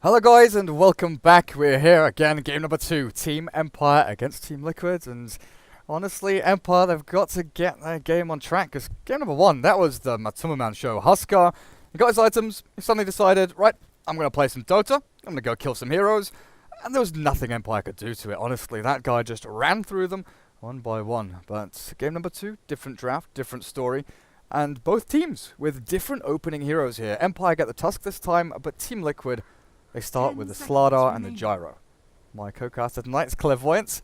Hello guys and welcome back. We're here again, game number 2, Team Empire against Team Liquid, and honestly, Empire, they've got to get their game on track, because game number 1, that was the Matsumaman show. Huskar, he got his items, he suddenly decided, right, I'm going to play some Dota, I'm going to go kill some heroes, and there was nothing Empire could do to it, honestly. That guy just ran through them one by one. But game number 2, different draft, different story. And both teams with different opening heroes here. Empire get the Tusk this time, but Team Liquid, they start with the Slardar and the Gyro. My co-caster tonight's Clairvoyance.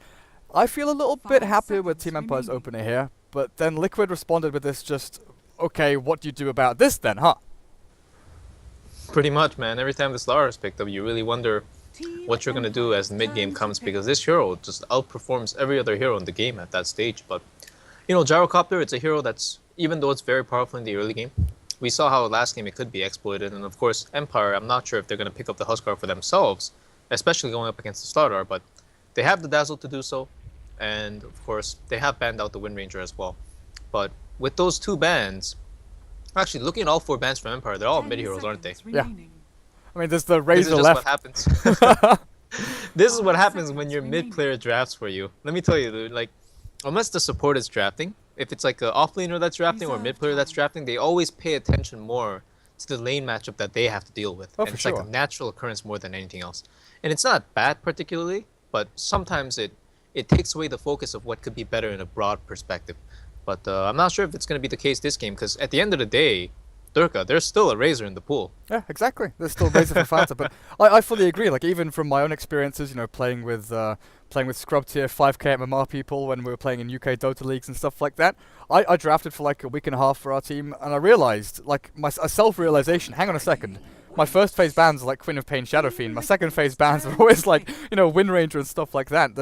I feel a little bit happier with Team Empire's opener here, but then Liquid responded with this just, okay, what do you do about this then, huh? Pretty much, man. Every time the Slardar is picked up, you really wonder what you're going to do as the mid-game comes, because this hero just outperforms every other hero in the game at that stage. But, you know, Gyrocopter, it's a hero that's, even though it's very powerful in the early game, we saw how last game it could be exploited, and of course, Empire, I'm not sure if they're going to pick up the Huskar for themselves, especially going up against the Slardar, but they have the Dazzle to do so, and of course, they have banned out the Wind Ranger as well. But with those two bans, actually, looking at all 4 bans from Empire, they're all mid-heroes, aren't they? Yeah. I mean, there's the Razor left. left. This is just what happens. This is what happens when your mid-player drafts for you. Let me tell you, dude, like, unless the support is drafting, if it's like an off-laner that's drafting or mid-player that's drafting, they always pay attention more to the lane matchup that they have to deal with. Oh, and it's for like sure. a natural occurrence more than anything else. And it's not bad particularly, but sometimes it takes away the focus of what could be better in a broad perspective. But I'm not sure if it's going to be the case this game, because at the end of the day, Durka, there's still a Razor in the pool. Yeah, exactly. There's still Razor for Fanta, but I fully agree. Like, even from my own experiences, you know, playing with scrub tier 5k MMR people when we were playing in UK Dota leagues and stuff like that, I drafted for like a week and a half for our team, and I realized, like, a self-realization, hang on a second, my first phase bans are like Queen of Pain, Shadow Fiend, my second phase bans are always like, you know, Wind Ranger and stuff like that.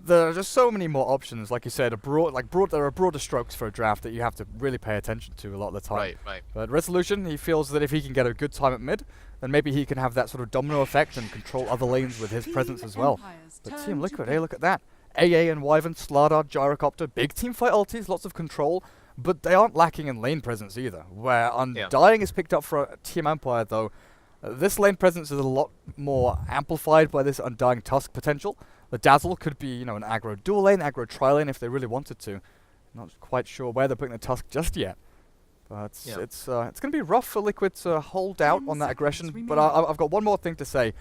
There are just so many more options, like you said, there are broader strokes for a draft that you have to really pay attention to a lot of the time. Right. But Resolution, he feels that if he can get a good time at mid, then maybe he can have that sort of domino effect and control other lanes with his presence as well. But Team Liquid, hey, look at that. AA and Wyvern, Slardar, Gyrocopter, big team fight ultis, lots of control, but they aren't lacking in lane presence either. Where Undying is picked up for Team Empire, though, this lane presence is a lot more amplified by this Undying Tusk potential. The Dazzle could be, you know, an aggro dual lane, aggro tri-lane if they really wanted to. Not quite sure where they're putting the Tusk just yet. But it's going to be rough for Liquid to hold out on that aggression. But I've got one more thing to say.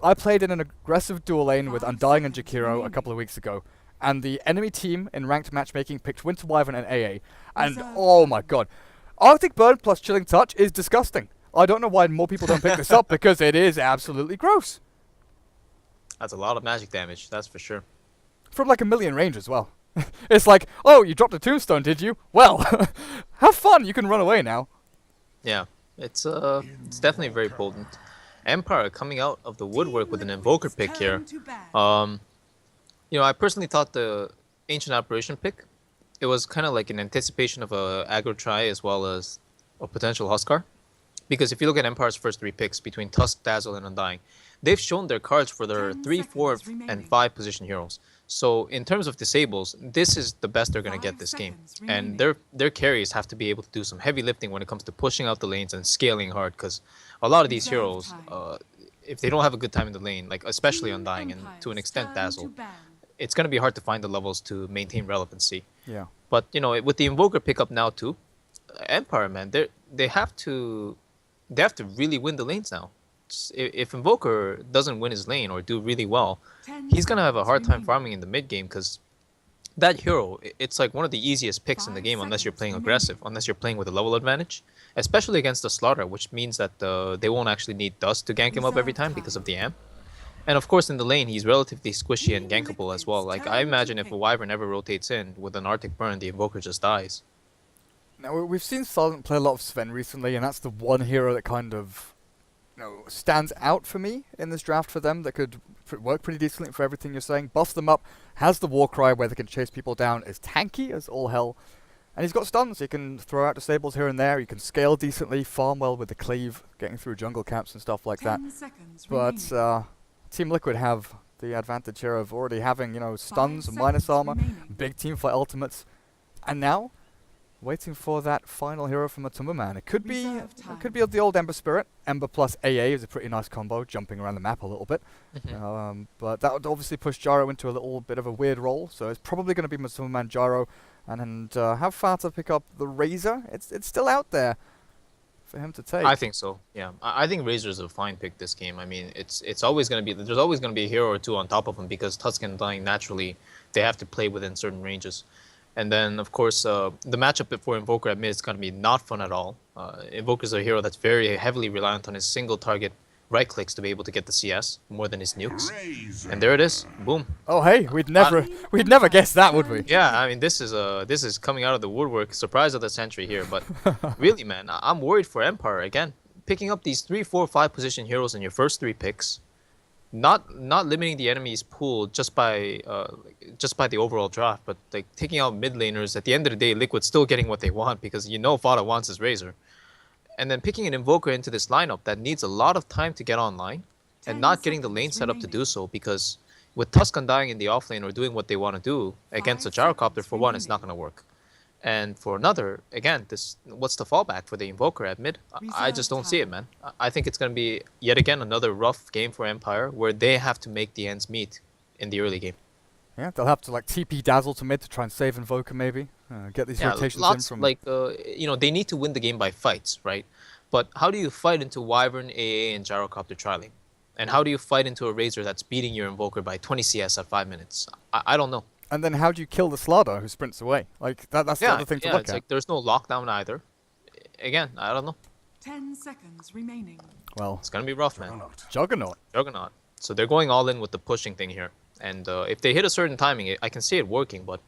I played in an aggressive dual lane with Undying and Jakiro a couple of weeks ago. And the enemy team in ranked matchmaking picked Winter Wyvern and AA. And oh my god. Arctic Burn plus Chilling Touch is disgusting. I don't know why more people don't pick this up, because it is absolutely gross. That's a lot of magic damage, that's for sure. From like a million range as well. It's like, oh, you dropped a tombstone, did you? Well, have fun, you can run away now. Yeah, it's definitely very potent. Empire coming out of the woodwork with an Invoker pick here. You know, I personally thought the Ancient Apparition pick, it was kind of like an anticipation of a aggro try as well as a potential Huskar. Because if you look at Empire's first 3 picks between Tusk, Dazzle, and Undying, they've shown their cards for their 3, 4, and 5 position heroes. So in terms of disables, this is the best they're going to get this game. And their carries have to be able to do some heavy lifting when it comes to pushing out the lanes and scaling hard, because a lot of these heroes, if they don't have a good time in the lane, like especially Undying and to an extent Dazzle, it's going to be hard to find the levels to maintain relevancy. Yeah. But, you know, with the Invoker pickup now too, Empire, man, they have to really win the lanes now. If Invoker doesn't win his lane or do really well, he's going to have a hard time farming in the mid game, because that hero, it's like one of the easiest picks in the game unless you're playing aggressive, unless you're playing with a level advantage, especially against the Slardar, which means that they won't actually need Dust to gank him up every time because of the amp. And of course in the lane, he's relatively squishy and gankable as well. Like, I imagine if a Wyvern ever rotates in with an Arctic Burn, the Invoker just dies. Now, we've seen Silent play a lot of Sven recently, and that's the one hero that kind of, you know, stands out for me in this draft for them, that could work pretty decently for everything you're saying. Buffs them up, has the Warcry where they can chase people down, is tanky as all hell, and he's got stuns. He can throw out disables here and there, he can scale decently, farm well with the cleave, getting through jungle camps and stuff like that. But Team Liquid have the advantage here of already having, you know, stuns, minus armor, big team fight ultimates, and now Waiting for that final hero from a Tumberman. It could be the old Ember Spirit. Ember plus AA is a pretty nice combo, jumping around the map a little bit. But that would obviously push Gyro into a little bit of a weird role. So it's probably going to be Tumberman Gyro. And how far to pick up the Razor? It's still out there for him to take. I think so. Yeah, I think Razor's a fine pick this game. I mean, it's always going to be there's always going to be a hero or two on top of him because Tusk and Dying naturally they have to play within certain ranges. And then, of course, the matchup before Invoker at mid is going to be not fun at all. Invoker's a hero that's very heavily reliant on his single target right clicks to be able to get the CS more than his nukes. And there it is. Boom. Oh, hey, we'd never guess that, would we? Yeah, I mean, this is coming out of the woodwork. Surprise of the century here. But really, man, I'm worried for Empire. Again, picking up these 3, 4, 5 position heroes in your first 3 picks. Not limiting the enemy's pool just by the overall draft, but like taking out mid laners. At the end of the day, Liquid's still getting what they want because Fada wants his Razor, and then picking an Invoker into this lineup that needs a lot of time to get online, and not getting the lane set up to do so because with Tusk Undying in the offlane or doing what they want to do against a Gyrocopter, for one, it's not going to work. And for another, again, what's the fallback for the Invoker at mid? I just don't see it, man. I think it's going to be, yet again, another rough game for Empire where they have to make the ends meet in the early game. Yeah, they'll have to like TP Dazzle to mid to try and save Invoker maybe. Get these rotations in from... they need to win the game by fights, right? But how do you fight into Wyvern, AA, and Gyrocopter trialing? And how do you fight into a Razor that's beating your Invoker by 20 CS at 5 minutes? I don't know. And then how do you kill the Slardar who sprints away? Like that's the other thing to look it's at. like there's no lockdown either. Again, I don't know. 10 seconds remaining. Well, it's gonna be rough, man. Juggernaut. So they're going all in with the pushing thing here. And if they hit a certain timing, I can see it working, but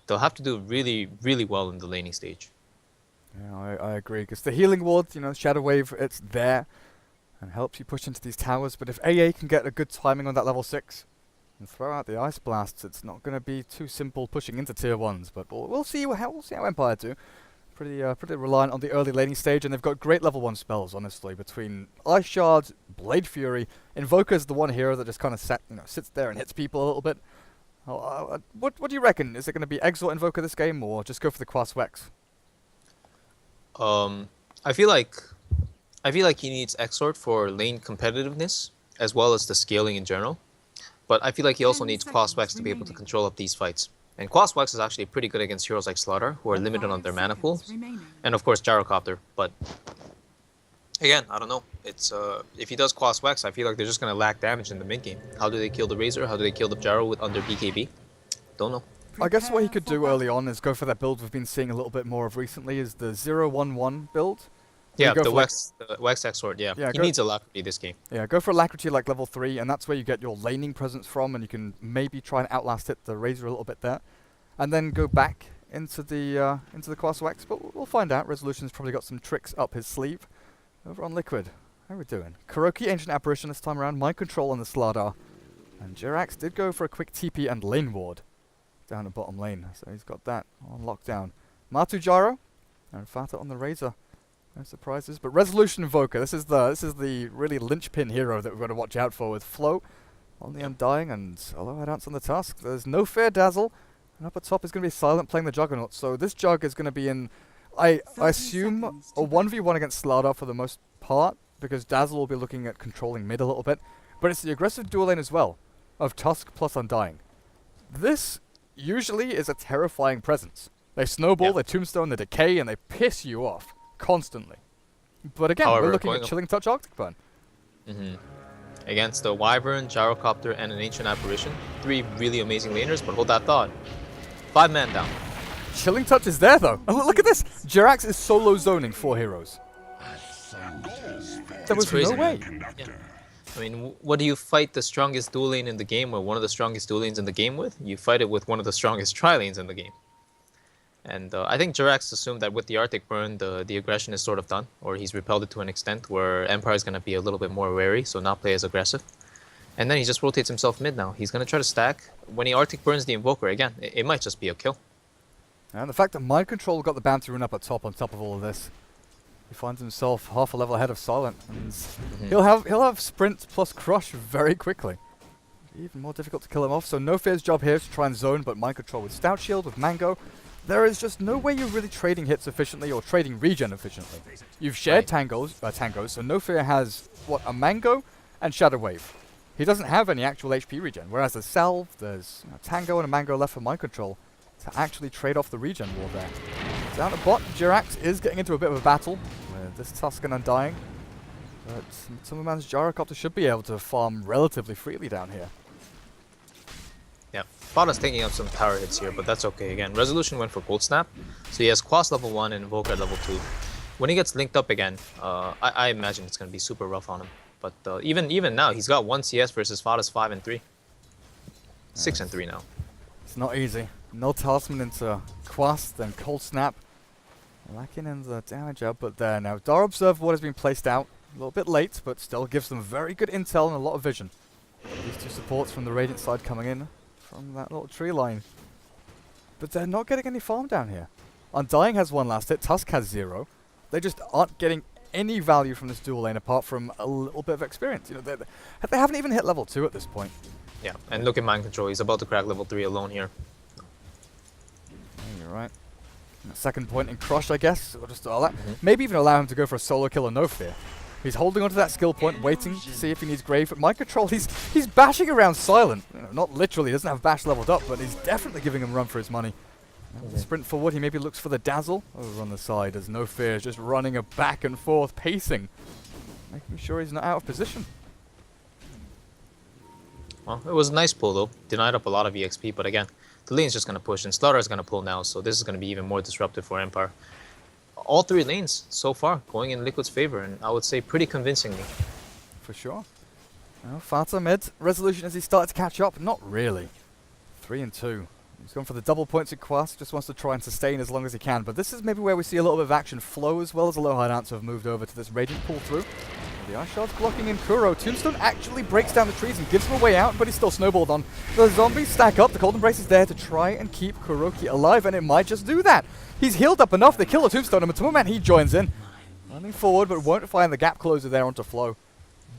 they'll have to do really, really well in the laning stage. Yeah, I agree. Because the healing ward, Shadow Wave, it's there and helps you push into these towers. But if AA can get a good timing on that level 6 and throw out the Ice Blasts, it's not going to be too simple pushing into tier 1s. But we'll see how Empire do. Pretty reliant on the early laning stage, and they've got great level 1 spells, honestly, between Ice Shard, Blade Fury. Invoker's the one hero that just kind of sits there and hits people a little bit. What do you reckon? Is it going to be Exort Invoker this game, or just go for the Quas Wex? I feel like he needs Exort for lane competitiveness, as well as the scaling in general. But I feel like he also needs Quas Wex to be able to control up these fights. And Quas Wex is actually pretty good against heroes like Slaughter, who are limited on their mana pools. And of course Gyrocopter, but again, I don't know. It's if he does Quas Wex, I feel like they're just gonna lack damage in the mid game. How do they kill the Razor? How do they kill the Gyro with under BKB? Don't know. I guess what he could do early on is go for that build we've been seeing a little bit more of recently, is the 0-1-1 build. Yeah, the Wex Exort, yeah. He needs Alacrity this game. Yeah, go for Alacrity like level 3, and that's where you get your laning presence from, and you can maybe try and outlast the Razor a little bit there. And then go back into the Quas Wex, but we'll find out. Resolution's probably got some tricks up his sleeve. Over on Liquid, how are we doing? Kuroki, Ancient Apparition this time around, Mind Control on the Slardar. And Jirax did go for a quick TP and lane ward down the bottom lane, so he's got that on lockdown. Matu Gyro, and Fata on the Razor. No surprises, but Resolution Invoker. This is the really linchpin hero that we've got to watch out for with Float on the Undying and Solo Dance on the Tusk. There's no fair Dazzle, and up at top is going to be Silent playing the Juggernaut. So this Jug is going to be in, I assume, a 1v1 against Slardar for the most part, because Dazzle will be looking at controlling mid a little bit. But it's the aggressive dual lane as well, of Tusk plus Undying. This usually is a terrifying presence. They snowball, they tombstone, they decay, and they piss you off constantly. But again, we're looking at Chilling Touch Arctic Burn. Against the Wyvern, Gyrocopter, and an Ancient Apparition. 3 really amazing laners, but hold that thought. 5 man down. Chilling Touch is there though. Oh, look at this! Jirax is solo zoning 4 heroes. There was no way. Yeah. I mean, what do you fight the strongest dual lane in the game, or one of the strongest dual lanes in the game with? You fight it with one of the strongest tri-lanes in the game. And I think Jirax assumed that with the Arctic Burn, the aggression is sort of done, or he's repelled it to an extent where Empire is going to be a little bit more wary, so not play as aggressive. And then he just rotates himself mid now. He's going to try to stack. When he Arctic Burns the Invoker, again, it might just be a kill. And the fact that Mind Control got the bounty rune up at top on top of all of this, he finds himself half a level ahead of Silent, and he'll have Sprint plus Crush very quickly. Even more difficult to kill him off, so No Fear's job here is to try and zone, but Mind Control with Stout Shield, with Mango. there is just no way you're really trading hits efficiently or trading regen efficiently. You've shared tangos, so No Fear has, what, a Mango and Shadow Wave. He doesn't have any actual HP regen, whereas there's Salve, there's a Tango and a Mango left for Mind Control to actually trade off the regen wall there. Down the bot, Jirax is getting into a bit of a battle with this Tusk and Undying, but Matumbaman's Gyrocopter should be able to farm relatively freely down here. Yeah, Fada's taking up some tower hits here, but that's okay. Again, Resolution went for Cold Snap, so he has Quas level 1 and Invoker at level 2. When he gets linked up again, I imagine it's going to be super rough on him. But even now, he's got 1 CS versus Fada's 5 and 3. 6 and 3 now. It's not easy. No Talisman into Quas, then Cold Snap. Lacking in the damage output there now. Dar observed what has been placed out. A little bit late, but still gives them very good intel and a lot of vision. These two supports from the Radiant side coming in from that little tree line. But they're not getting any farm down here. Undying has 1 last hit, Tusk has 0. They just aren't getting any value from this dual lane apart from a little bit of experience. You know, they haven't even hit level 2 at this point. Yeah, and look at Mind Control. He's about to crack level 3 alone here. You're right. Second point in Crush, I guess. Or just all that. Maybe even allow him to go for a solo kill or No Fear. He's holding onto that skill point, waiting to see if he needs Grave. But Mind Control, he's bashing around silent. You know, not literally, he doesn't have Bash leveled up, but he's definitely giving him run for his money. Sprint forward, he maybe looks for the Dazzle over on the side as No Fear is just running a back and forth pacing, making sure he's not out of position. Well, it was a nice pull though. Denied up a lot of EXP, but again, the lane's just going to push and Slaughter is going to pull now, so this is going to be even more disruptive for Empire. All 3 lanes so far going in Liquid's favor, and I would say pretty convincingly. For sure. Well, Fata mid. Resolution as he started to catch up? Not really. 3 and 2. He's gone for the double points in Quas, just wants to try and sustain as long as he can. But this is maybe where we see a little bit of action flow, as well as the low high dance have moved over to this Radiant pull through. The Ice Shard's blocking in Kuro. Tombstone actually breaks down the trees and gives him a way out, but he's still snowballed on. The zombies stack up. The Cold Embrace is there to try and keep Kuroki alive, and it might just do that. He's healed up enough. They kill the Tombstone, and Matumbaman, he joins in. Running forward, but won't find the gap closer there onto Flow.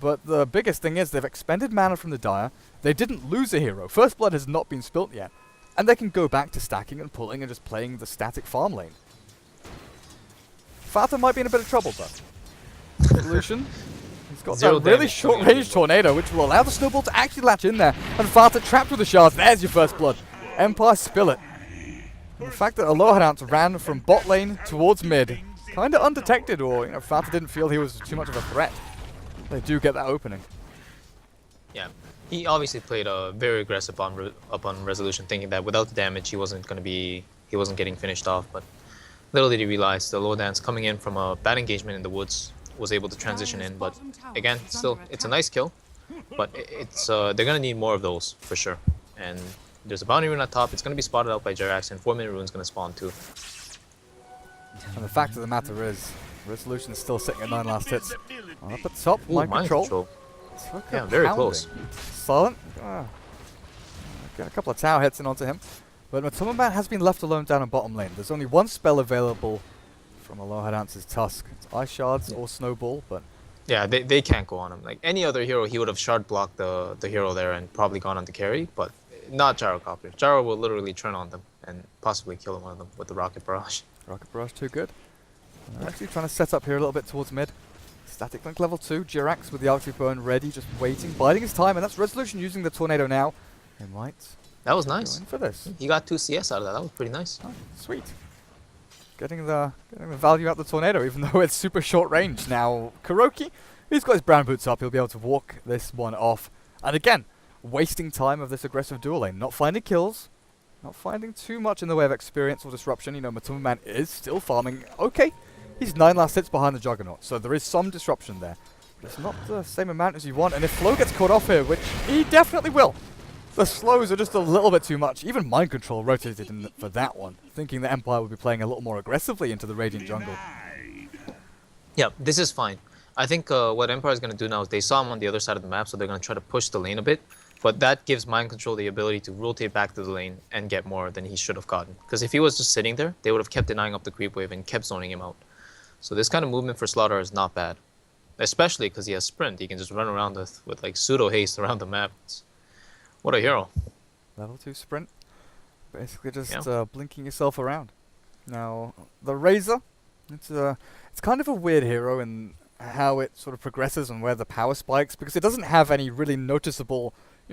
But the biggest thing is they've expended mana from the Dire. They didn't lose a hero. First Blood has not been spilt yet. And they can go back to stacking and pulling and just playing the static farm lane. Fata might be in a bit of trouble, though. Resolution. He's got that really short-range tornado, which will allow the snowball to actually latch in there. And Fata trapped with the shards. There's your first blood. Empire spill it. And the fact that Aloha Dance ran from bot lane towards mid, kind of undetected, or you know, Fata didn't feel he was too much of a threat. They do get that opening. Yeah, he obviously played very aggressive on Resolution, thinking that without the damage he wasn't getting finished off. But little did he realize the low dance coming in from a bad engagement in the woods was able to transition in. But again, still it's a nice kill, but it's they're gonna need more of those for sure. And there's a bounty rune at top. It's gonna be spotted out by Jirax, and 4-minute rune's gonna spawn too. And the fact of the matter is, Resolution is still sitting at 9 last hits. Up at the top, Mind Control. Yeah, very close. Silent. Get a couple of tower hits in onto him. But Matumbaman has been left alone down in bottom lane. There's only 1 spell available from Aloha Dance's Tusk. It's Ice Shards or Snowball, but... Yeah, they can't go on him. Like any other hero, he would have shard blocked the hero there and probably gone on to carry, but not Gyrocopter. Gyro will literally turn on them and possibly kill one of them with the Rocket Barrage. Rocket Barrage too good. They're actually trying to set up here a little bit towards mid. Static Link level 2, Jirax with the Arctic Burn ready, just waiting, biding his time, and that's Resolution using the Tornado now. They might That was go nice. in for this. He got 2 CS out of that. That was pretty nice. Oh, sweet. Getting the value out the Tornado, even though it's super short range. Now, Kuroki, he's got his brown boots up, he'll be able to walk this one off. And again, wasting time of this aggressive dual lane. Not finding kills, not finding too much in the way of experience or disruption. You know, Matumbaman is still farming. Okay, he's 9 last hits behind the Juggernaut, so there is some disruption there. But it's not the same amount as you want, and if Flo gets caught off here, which he definitely will, the slows are just a little bit too much. Even Mind Control rotated in for that one, thinking the Empire would be playing a little more aggressively into the Radiant jungle. Yeah, this is fine. I think what Empire is going to do now is they saw him on the other side of the map, so they're going to try to push the lane a bit. But that gives Mind Control the ability to rotate back to the lane and get more than he should have gotten. Because if he was just sitting there, they would have kept denying up the creep wave and kept zoning him out. So this kind of movement for Slaughter is not bad. Especially because he has Sprint. He can just run around with like pseudo haste around the map. What a hero. Level 2 sprint. Basically just blinking yourself around. Now, the Razor, it's kind of a weird hero in how it sort of progresses and where the power spikes, because it doesn't have any really noticeable,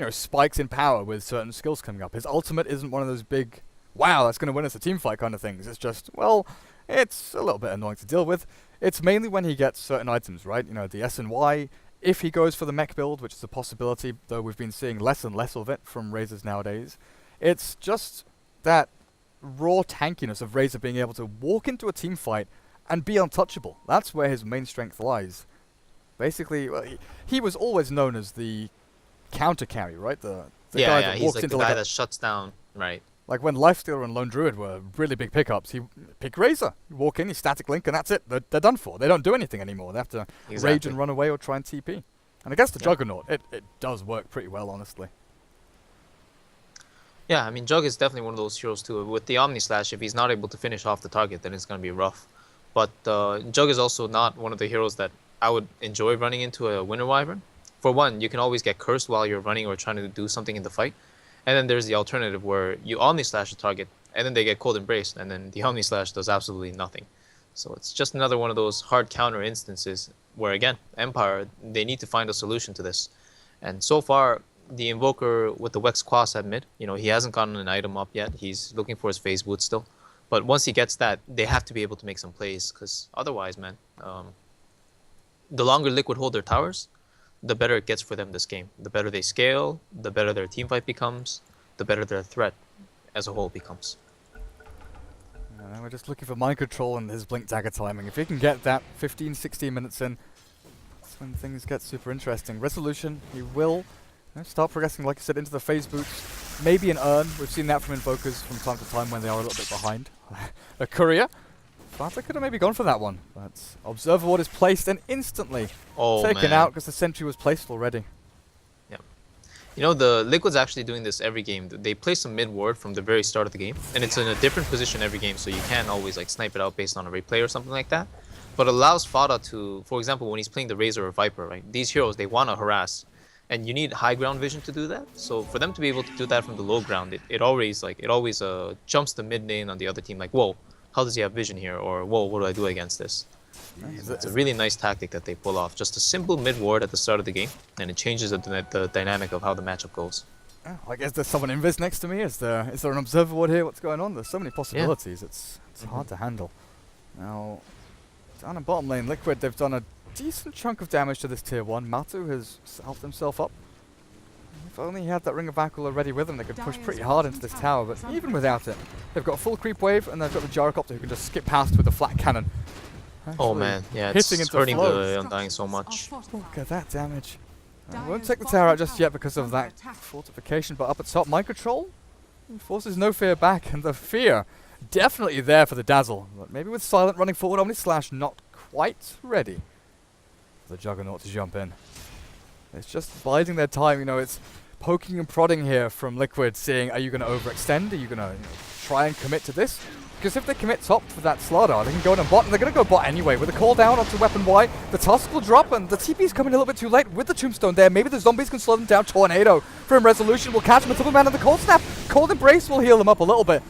spikes in power with certain skills coming up. His ultimate isn't one of those big, wow, that's going to win us a team fight kind of things. It's just, well, it's a little bit annoying to deal with. It's mainly when he gets certain items, right? The S and Y. If he goes for the mech build, which is a possibility, though we've been seeing less and less of it from Razors nowadays, it's just that raw tankiness of Razor being able to walk into a team fight and be untouchable. That's where his main strength lies. Basically, well, he was always known as the counter carry, right? The guy that he's walks like into the guy like that shuts down, right? like when Lifestealer and Lone Druid were really big pickups, he pick Razor. You walk in, you static link, and that's it. They're done for. They don't do anything anymore. They have to rage and run away or try and TP. And against the Juggernaut, it does work pretty well, honestly. Yeah, I mean, Jug is definitely one of those heroes too. With the Omni Slash, if he's not able to finish off the target, then it's going to be rough. But Jug is also not one of the heroes that I would enjoy running into a Winter Wyvern. For one, you can always get cursed while you're running or trying to do something in the fight. And then there's the alternative where you Omni Slash a target, and then they get Cold Embrace, and then the Omni Slash does absolutely nothing. So it's just another one of those hard counter instances where, again, Empire, they need to find a solution to this. And so far, the Invoker with the Wex Quas at mid, he hasn't gotten an item up yet. He's looking for his phase boot still. But once he gets that, they have to be able to make some plays, because otherwise, man, the longer Liquid hold their towers, the better it gets for them this game. The better they scale, the better their team fight becomes, the better their threat as a whole becomes. We're just looking for mind control and his Blink Dagger timing. If he can get that 15, 16 minutes in, that's when things get super interesting. Resolution, he will start progressing, like I said, into the phase boots. Maybe an Urn. We've seen that from Invokers from time to time when they are a little bit behind. A Courier. But I could have maybe gone for that one. But Observer Ward is placed and instantly taken out because the sentry was placed already. Yep. The Liquid's actually doing this every game. They place a mid ward from the very start of the game, and it's in a different position every game, so you can't always snipe it out based on a replay or something like that. But allows Fada to, for example, when he's playing the Razor or Viper, right? These heroes, they want to harass, and you need high ground vision to do that. So for them to be able to do that from the low ground, it always jumps the mid lane on the other team, like, whoa, how does he have vision here? Or whoa, what do I do against this? It's a really nice tactic that they pull off. Just a simple mid ward at the start of the game, and it changes the dynamic of how the matchup goes. Oh, I guess there's someone invis next to me. Is there an Observer Ward here? What's going on? There's so many possibilities. Yeah. It's hard to handle. Now, down in bottom lane, Liquid, they've done a decent chunk of damage to this tier 1. Matu has helped himself up. If only he had that Ring of Vakul already with him, they could push pretty hard into this tower, but even without it, they've got a full creep wave, and they've got the Gyrocopter who can just skip past with a flat cannon. Oh man, yeah, it's hurting the Undying so much. Look at that damage. I won't take the tower out just yet because of that fortification, but up at top, Mind Control forces no fear back, and the fear definitely there for the Dazzle. But maybe with Silent running forward, Omni Slash not quite ready for the Juggernaut to jump in. It's just biding their time, it's poking and prodding here from Liquid, seeing, are you going to overextend? Are you going to try and commit to this? Because if they commit top for that Slardar, they can go in and bot, and they're going to go bot anyway. With a call down onto Weapon Y, the Tusk will drop, and the TP's coming a little bit too late with the Tombstone there. Maybe the zombies can slow them down. Tornado from Resolution will catch him. A man in the Cold Snap. Cold Embrace will heal them up a little bit.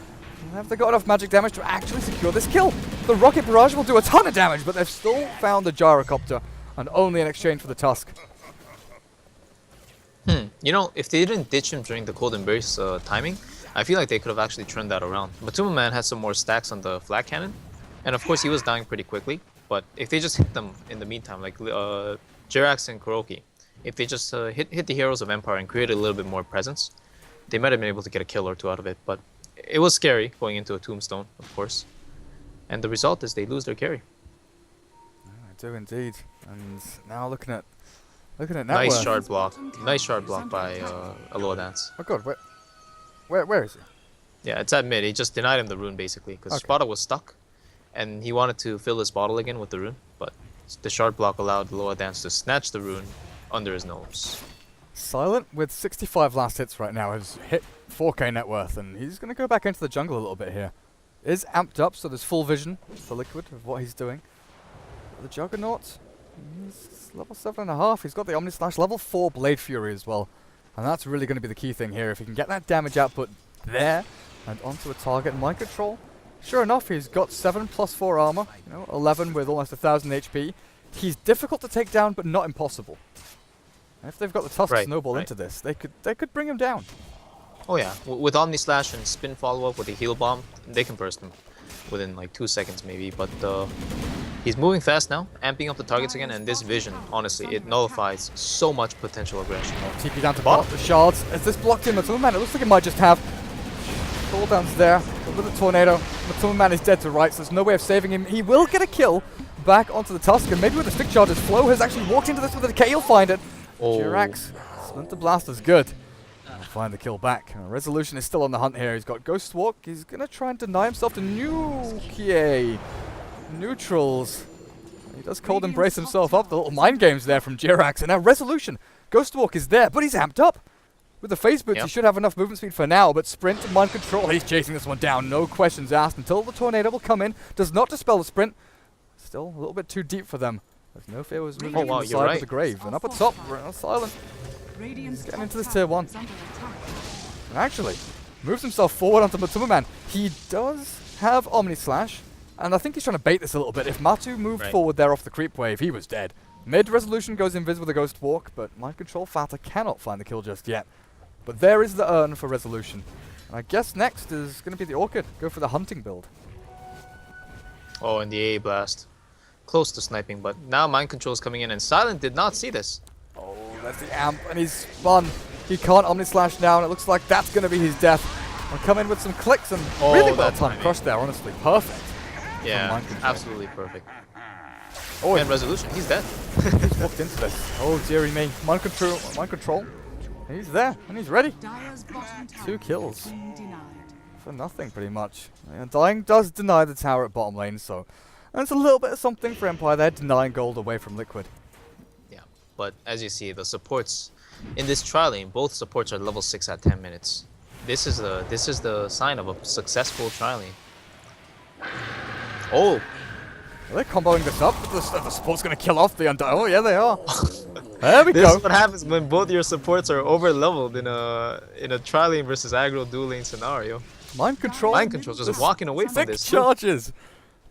Have they got enough magic damage to actually secure this kill? The Rocket Barrage will do a ton of damage, but they've still found the Gyrocopter, and only in exchange for the Tusk. If they didn't ditch him during the Cold Embrace timing, I feel like they could have actually turned that around. Matuma Man had some more stacks on the flat cannon, and of course he was dying pretty quickly, but if they just hit them in the meantime, like Jirax and Kuroki, if they just hit the Heroes of Empire and created a little bit more presence, they might have been able to get a kill or two out of it, but it was scary going into a Tombstone, of course. And the result is they lose their carry. I do indeed. And now looking at Networth. Nice shard block. Nice shard block by Aloha Dance. Oh god, where is he? Yeah, it's at mid. He just denied him the rune basically, because Spada was stuck, and he wanted to fill his bottle again with the rune, but the shard block allowed Aloha Dance to snatch the rune under his nose. Silent with 65 last hits right now has hit 4k net worth, and he's going to go back into the jungle a little bit here. Is amped up, so there's full vision for Liquid of what he's doing. The Juggernaut, he's level 7.5. He's got the Omni Slash, level 4 Blade Fury as well. And that's really going to be the key thing here. If he can get that damage output there and onto a target, Mind Control Sure enough, he's got 7 plus 4 armor, 11 with almost 1,000 HP. He's difficult to take down, but not impossible. And if they've got the Tusk snowball into this, they could bring him down. Oh yeah, with Omni Slash and spin follow-up with a heal bomb, they can burst him within like 2 seconds maybe, but he's moving fast now, amping up the targets again, and this vision, honestly, it nullifies so much potential aggression. TP down to bot, the shards. As this blocked in Matuma Man, it looks like it might just have cooldowns there. But with the tornado, Matuma Man is dead to rights. There's no way of saving him. He will get a kill back onto the Tusk, and maybe with the stick charges, Flo has actually walked into this with a decay. He'll find it. Oh. Jirax, Splinter Blast is good. Find the kill back. Resolution is still on the hunt here. He's got Ghost Walk. He's going to try and deny himself to Nukie. Neutrals. He does cold embrace himself up. The little mind games there from Jirax. And now Resolution. Ghost Walk is there, but he's amped up. With the phase boots, he should have enough movement speed for now, but sprint and mind control, he's chasing this one down. No questions asked until the tornado will come in. Does not dispel the sprint. Still a little bit too deep for them. As No Fear was moving to the side of the grave. And up at top, Silent. He's getting into this tier 1. And actually, moves himself forward onto Matuma Man. He does have Omni Slash, and I think he's trying to bait this a little bit. If Matu moved forward there off the creep wave, he was dead. Mid Resolution goes invis with a Ghost Walk, but Mind Control Fata cannot find the kill just yet. But there is the urn for Resolution. And I guess next is going to be the Orchid. Go for the hunting build. Oh, and the A Blast. Close to sniping, but now Mind Control is coming in, and Silent did not see this. Oh, that's the amp, and he's spun. He can't Omni Slash now, and it looks like that's going to be his death. I'll come in with some clicks, and really well timed crush there, honestly. Perfect. Yeah, absolutely perfect. Oh, and Resolution, he's dead. He's walked into this. Oh, dearie me. Mind control. He's there, and he's ready. 2 kills. For nothing, pretty much. And Dying does deny the tower at bottom lane, so that's a little bit of something for Empire there, denying gold away from Liquid. Yeah, but as you see, the supports in this tri lane, both supports are level 6 at 10 minutes. This is the sign of a successful tri lane. Oh! Are they comboing this up? The support's going to kill off the Undying. Oh, yeah, they are. There we go. This is what happens when both your supports are over leveled in a tri lane versus aggro dual lane scenario. Mind control. Mind control just walking away from this. Stick charges.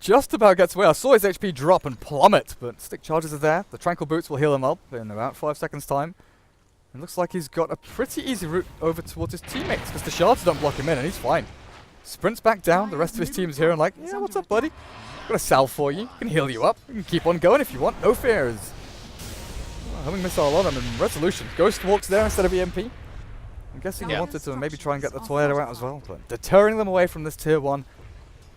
Just about gets away. I saw his HP drop and plummet, but stick charges are there. The tranquil boots will heal him up in about 5 seconds time. It looks like he's got a pretty easy route over towards his teammates because the shards don't block him in and he's fine. Sprints back down. The rest of his team's here and like, yeah, what's up, buddy? Got a salve for you. Can heal you up. You can keep on going if you want. No fears. Homing missile on him and Resolution. Ghost Walks there instead of EMP. I'm guessing he wanted to maybe try and get the tornado out as well, but deterring them away from this tier 1.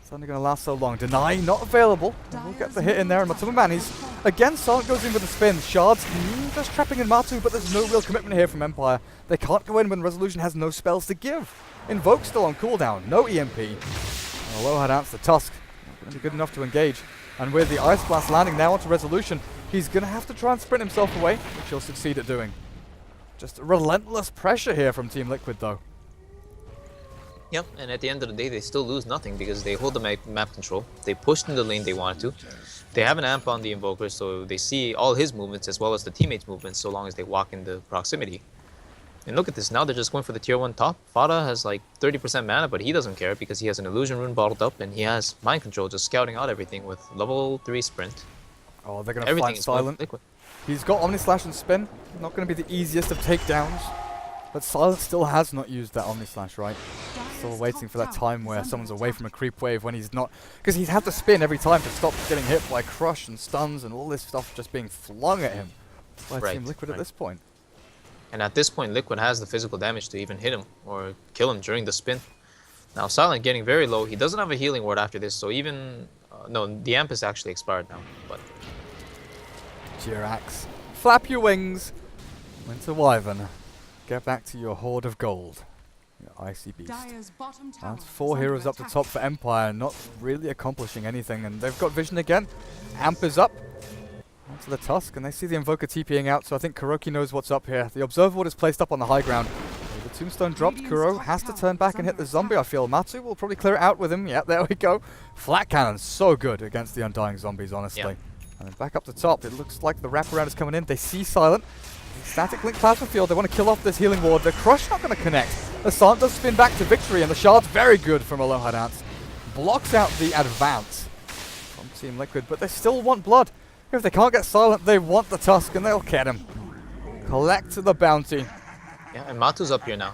It's only going to last so long. Deny, not available. We'll get the hit in there, and Matuma Man, he's again, Silent goes in with the spin. Shards, just trapping in Matu, but there's no real commitment here from Empire. They can't go in when Resolution has no spells to give. Invoke still on cooldown, no EMP. And a low hard ounce the Tusk. Not going to be good enough to engage. And with the Ice Blast landing now onto Resolution, he's going to have to try and sprint himself away, which he'll succeed at doing. Just relentless pressure here from Team Liquid, though. Yep, and at the end of the day, they still lose nothing because they hold the map control. They pushed in the lane they wanted to. They have an amp on the Invoker, so they see all his movements as well as the teammates' movements so long as they walk in the proximity. And look at this, now they're just going for the tier 1 top. Fada has like 30% mana, but he doesn't care because he has an illusion rune bottled up and he has mind control just scouting out everything with level 3 sprint. Oh, they're going to find Silent. He's got Omni Slash and Spin. Not going to be the easiest of takedowns. But Silent still has not used that Omni Slash, right? Still waiting for that time where someone's away from a creep wave when he's not... Because he's had to spin every time to stop getting hit by crush and stuns and all this stuff just being flung at him by Team Liquid at this point. And at this point, Liquid has the physical damage to even hit him or kill him during the spin. Now, Silent getting very low. He doesn't have a healing ward after this, so even... no, the amp is actually expired now, but... Jirax, flap your wings. Winter Wyvern, get back to your hoard of gold. Your icy beast. That's 4 heroes up the top for Empire, not really accomplishing anything, and they've got vision again. Amp is up. Onto the Tusk, and they see the Invoker TPing out, so I think Kuroki knows what's up here. The Observer Ward is placed up on the high ground. With the Tombstone dropped, Kuro has to turn back and hit the zombie, I feel. Matsu will probably clear it out with him. Yeah, there we go. Flat Cannon, so good against the Undying Zombies, honestly. Yeah. And then back up the top, it looks like the wraparound is coming in. They see Silent. Static Link Plasma Field, they want to kill off this healing ward. The Crush not going to connect. The Silent does spin back to victory, and the Shard's very good from a low hard ants. blocks out the advance from Team Liquid, but they still want blood. If they can't get Silent, they want the Tusk, and they'll get him. Collect the bounty. Yeah, and Matu's up here now.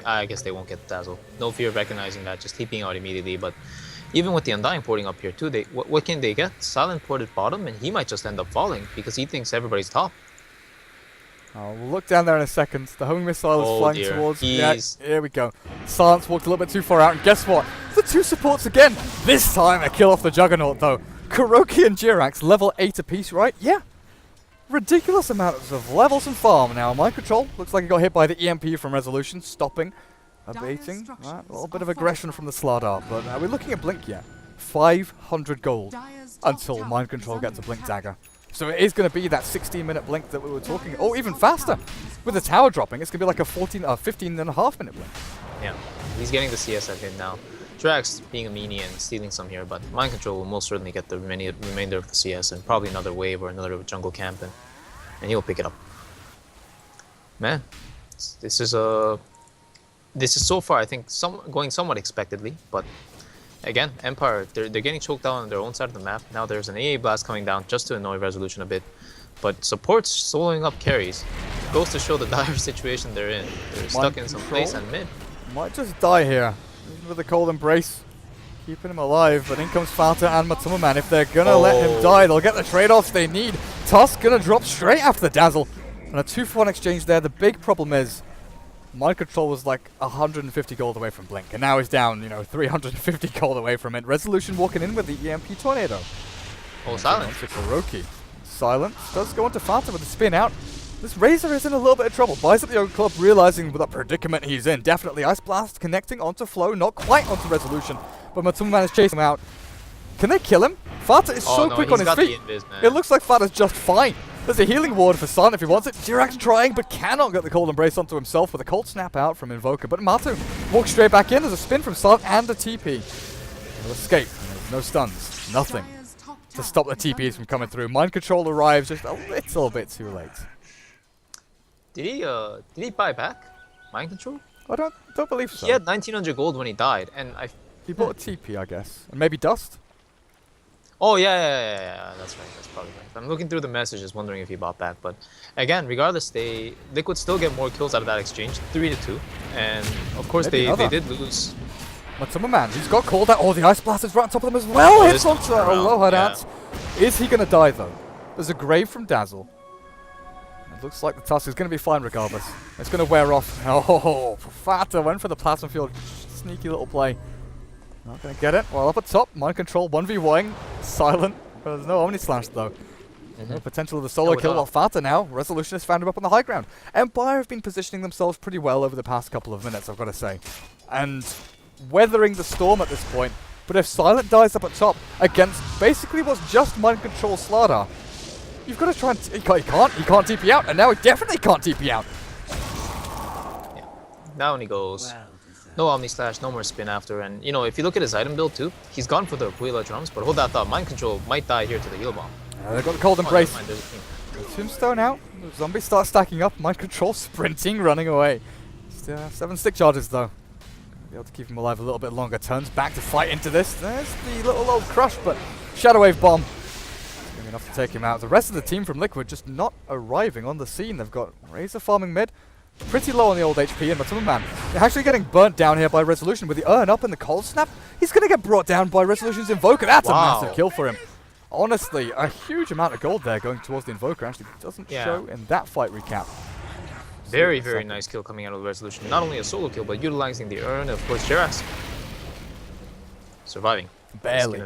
I guess they won't get Dazzle. No fear of recognizing that, just TPing out immediately. But even with the Undying porting up here too, what can they get? Silent ported bottom, and he might just end up falling because he thinks everybody's top. Oh, we'll look down there in a second. The homing missile is flying dear. towards... Yeah, here we go. Silence walked a little bit too far out, and guess what? The two supports again. This time a kill off the Juggernaut, though. Kuroki and Jirax, level 8 apiece, right? Yeah. Ridiculous amounts of levels and farm now. Mind Control looks like he got hit by the EMP from Resolution, stopping, abating. Right, a little bit of aggression from the Slardar, but are we looking at Blink yet? 500 gold until Mind Control gets a Blink Dagger. So it is going to be that 16-minute Blink that we were talking, or even faster. With the tower dropping, it's going to be like a 15.5-minute Blink. Yeah, he's getting the CS at him now. Drax being a meanie and stealing some here, but Mind Control will most certainly get the remainder of the CS and probably another wave or another jungle camp, and he'll pick it up. Man, this is so far, I think, going somewhat expectedly, but again, Empire, they're getting choked out on their own side of the map. Now there's an AA blast coming down just to annoy Resolution a bit, but supports soloing up carries. Goes to show the dire situation they're in. They're stuck in some place and mid. Might just die here. With a cold embrace, keeping him alive, but in comes Fata and Matsuma Man. If they're gonna let him die, they'll get the trade-offs they need. Tusk gonna drop straight after the Dazzle. And a 2-for-1 exchange there. The big problem is, Mind Control was like 150 gold away from Blink, and now he's down, 350 gold away from it. Resolution walking in with the EMP Tornado. Oh, Silent. Kuroki. Silent does go onto Fata with the spin out. This Razor is in a little bit of trouble. Buys up the Oak Club, realizing the predicament he's in. Definitely Ice Blast connecting onto Flow, not quite onto Resolution, but Matsuma Man is chasing him out. Can they kill him? Fata is so quick on his feet. It looks like Fata's just fine. There's a healing ward for Silent if he wants it. Jirax trying, but cannot get the Cold Embrace onto himself with a cold snap out from Invoker. But Matu walks straight back in. There's a spin from Silent and a TP. He'll escape. There's no stuns. Nothing to stop the TPs from coming through. Mind Control arrives just a little bit too late. Did he buy back Mind Control? I don't believe so. He had 1900 gold when he died, and he bought a TP, I guess, and maybe Dust. Oh yeah, that's right. That's probably right. I'm looking through the messages, wondering if he bought back. But again, regardless, Liquid still get more kills out of that exchange, 3-2, and of course they did lose. Matsuma Man, he's got called out. Oh, the Ice Blast is right on top of them as well. Hits onto Aloha Dance. Is he gonna die though? There's a grave from Dazzle. It looks like the Tusk is going to be fine regardless. It's going to wear off. Oh, Fata went for the Plasma Field. Sneaky little play. Not going to get it. Well, up at top, Mind Control, 1v1. Silent. There's no Omni Slash though. No potential of the solo kill while Fata now. Resolution has found him up on the high ground. Empire have been positioning themselves pretty well over the past couple of minutes, I've got to say. And weathering the storm at this point. But if Silent dies up at top against basically what's just Mind Control Slardar, you've got to try and... He can't TP out, and now he definitely can't TP out. Yeah. Down he goes. No Omni Slash, no more spin after, and if you look at his item build too, he's gone for the Puila drums, but hold that thought, Mind Control might die here to the heal bomb. They've got the Cold Embrace. Tombstone out, the zombies start stacking up, Mind Control sprinting, running away. Still have 7 stick charges though. Be able to keep him alive a little bit longer, turns back to fight into this. There's the little old crush, but Shadow Wave Bomb. Enough to take him out. The rest of the team from Liquid just not arriving on the scene. They've got Razor farming mid, pretty low on the old HP, and Matsuma Man, they're actually getting burnt down here by Resolution with the Urn up in the cold snap. He's going to get brought down by Resolution's Invoker. That's a massive kill for him. Honestly, a huge amount of gold there going towards the Invoker. Actually doesn't show in that fight recap. Very, very nice kill coming out of Resolution. Not only a solo kill, but utilizing the Urn, of course, Jirax. Surviving. Barely.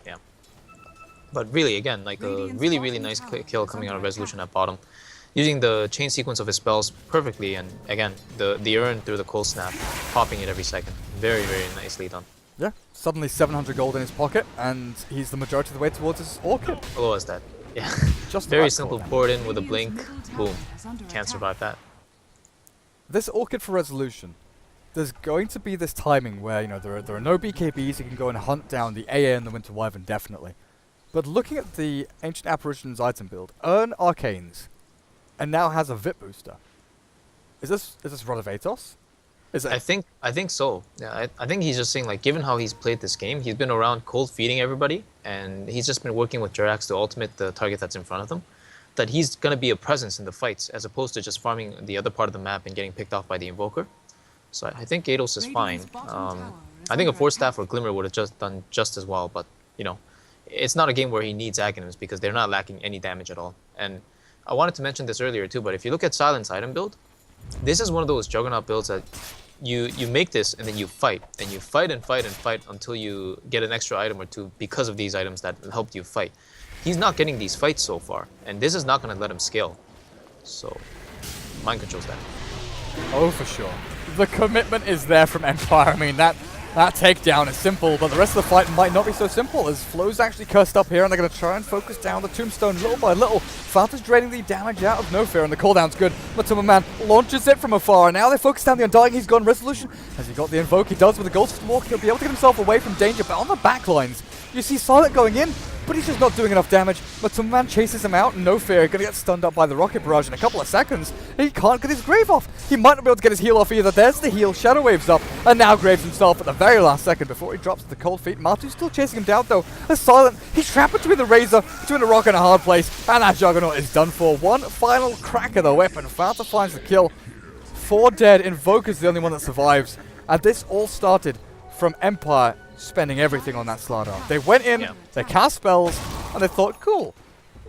Yeah. But really, again, like a really, really nice kill coming out of Resolution at bottom. Using the chain sequence of his spells perfectly, and again, the Urn through the cold snap, popping it every second. Very, very nicely done. Yeah, suddenly 700 gold in his pocket, and he's the majority of the way towards his Orchid. Below is that. Yeah. Just very simple, poured in with a blink, boom. Can't survive that. This Orchid for Resolution, there's going to be this timing where, there are no BKBs, you can go and hunt down the AA and the Winter Wyvern, definitely. But looking at the Ancient Apparitions item build, Earn Arcanes, and now has a VIP booster. Is this Rod of Atos? Is it? I think so. Yeah, I think he's just saying like, given how he's played this game, he's been around cold feeding everybody, and he's just been working with Jirax to ultimate the target that's in front of him. That he's gonna be a presence in the fights as opposed to just farming the other part of the map and getting picked off by the Invoker. So I think Ados is fine. I think a Force Staff or Glimmer would have just done just as well, but you know, it's not a game where he needs Aghanims because they're not lacking any damage at all. And I wanted to mention this earlier too, but if you look at Silent's item build, this is one of those Juggernaut builds that you make this and then you fight and you fight and fight and fight until you get an extra item or two because of these items that helped you fight. He's not getting these fights so far, and this is not going to let him scale. So, mind controls that. Oh, for sure. The commitment is there from Empire. I mean, that takedown is simple, but the rest of the fight might not be so simple, as Flo's actually cursed up here, and they're going to try and focus down the Tombstone little by little. Fanta's draining the damage out of No Fear, and the cooldown's good. Matuma Man launches it from afar, and now they focus down the Undying. He's gone Resolution. Has he got the Invoke? He does with the Ghost Walk. He'll be able to get himself away from danger, but on the backlines, you see Silent going in, but he's just not doing enough damage. Matuma Man chases him out, and No Fear going to get stunned up by the Rocket Barrage in a couple of seconds. He can't get his Grave off. He might not be able to get his heal off either. There's the heal. Shadow Wave's up, and now Graves himself at the very last second before he drops to the cold feet. Matu's still chasing him down, though. As Silent, he's trapped between the Razor, between a rock and a hard place, and that Juggernaut is done for. One final crack of the weapon. Fanta finds the kill. 4 dead. Invoker's the only one that survives. And this all started from Empire spending everything on that Slardar. They went in, they cast spells, and they thought, cool,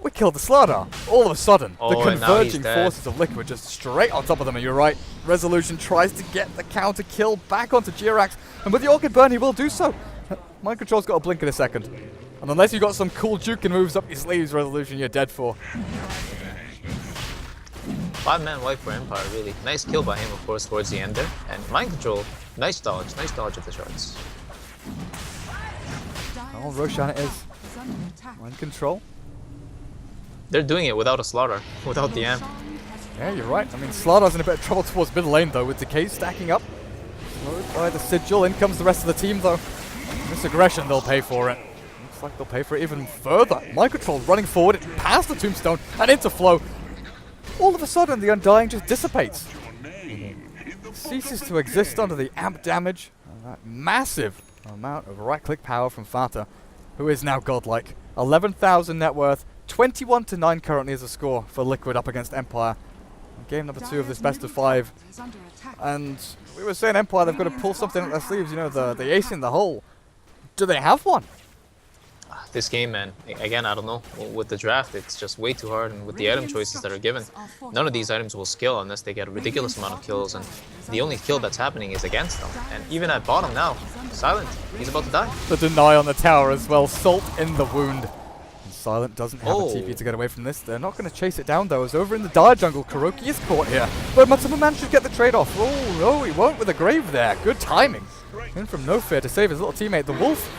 we killed the Slardar. All of a sudden, the converging forces of Liquid just straight on top of them, and you're right. Resolution tries to get the counter kill back onto Jirax, and with the Orchid Burn, he will do so. Mind Control's got a blink in a second. And unless you've got some cool juking moves up your sleeves, Resolution, you're dead for. 5-man wipe for Empire, really. Nice kill by him, of course, towards the end there. And Mind Control, nice dodge of the shards. Oh, Roshan it is. Mind Control. They're doing it without a Slaughter, without the amp. Yeah, you're right. I mean, Slardar's in a bit of trouble towards mid lane, though, with Decay stacking up. Slowed by the Sigil. In comes the rest of the team, though. This aggression, they'll pay for it. Looks like they'll pay for it even further. Mind Control running forward, past the Tombstone, and into Flo. All of a sudden, the Undying just dissipates. Ceases to exist under the amp damage. And that massive amount of right-click power from Fata, who is now godlike. 11,000 net worth. 21-9 currently is a score for Liquid up against Empire. Game number 2 of this best of 5. And we were saying Empire, they've got to pull something up their sleeves, you know, the ace in the hole. Do they have one? This game, man, again, I don't know. With the draft, it's just way too hard, and with the item choices that are given, none of these items will scale unless they get a ridiculous amount of kills, and the only kill that's happening is against them. And even at bottom now, Silent, he's about to die. The deny on the tower as well, salt in the wound. And Silent doesn't have a TP to get away from this. They're not going to chase it down though, as over in the dire jungle, Kuroki is caught here. But Matsuma Man should get the trade-off. Oh no, he won't with a grave there. Good timing. In from No Fear to save his little teammate, the Wolf.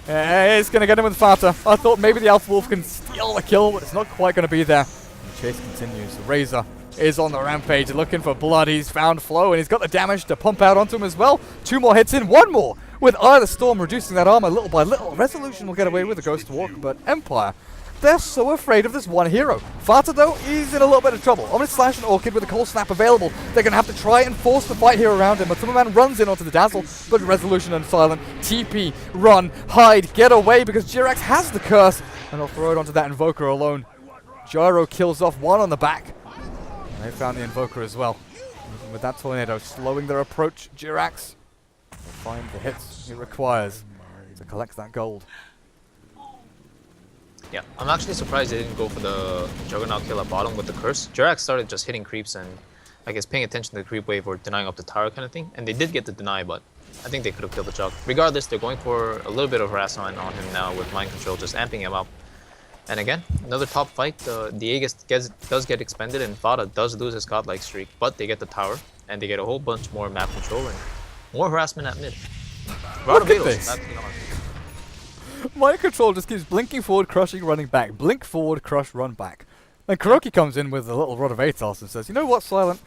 It's going to get him with Fata. I thought maybe the Alpha Wolf can steal the kill, but it's not quite going to be there. And the chase continues. The Razor is on the rampage looking for blood. He's found Flo, and he's got the damage to pump out onto him as well. 2 more hits in, 1 more, with Eye of the Storm reducing that armor little by little. Resolution will get away with the Ghost Walk, but Empire, they're so afraid of this one hero. Fata, though, he's in a little bit of trouble. Omnis Slash and Orchid with a Cold Snap available. They're going to have to try and force the fight here around him. But Man runs in onto the Dazzle, but Resolution and Silent. TP, run, hide, get away, because Jirax has the curse, and they'll throw it onto that Invoker alone. Gyro kills off 1 on the back. And they found the Invoker as well. Even with that Tornado slowing their approach, Jirax will find the hits he requires to collect that gold. Yeah, I'm actually surprised they didn't go for the Juggernaut kill at bottom with the curse. Jirax started just hitting creeps and, I guess, paying attention to the creep wave or denying up the tower kind of thing. And they did get the deny, but I think they could have killed the Jug. Regardless, they're going for a little bit of harassment on him now with Mind Control, just amping him up. And again, another top fight. The Aegis does get expended, and Fata does lose his godlike streak, but they get the tower, and they get a whole bunch more map control and more harassment at mid. Look at this. Mind Control just keeps blinking forward, crushing, running back. Blink forward, crush, run back. Then Kuroki comes in with a little Rod of Atos and says, you know what, Silent?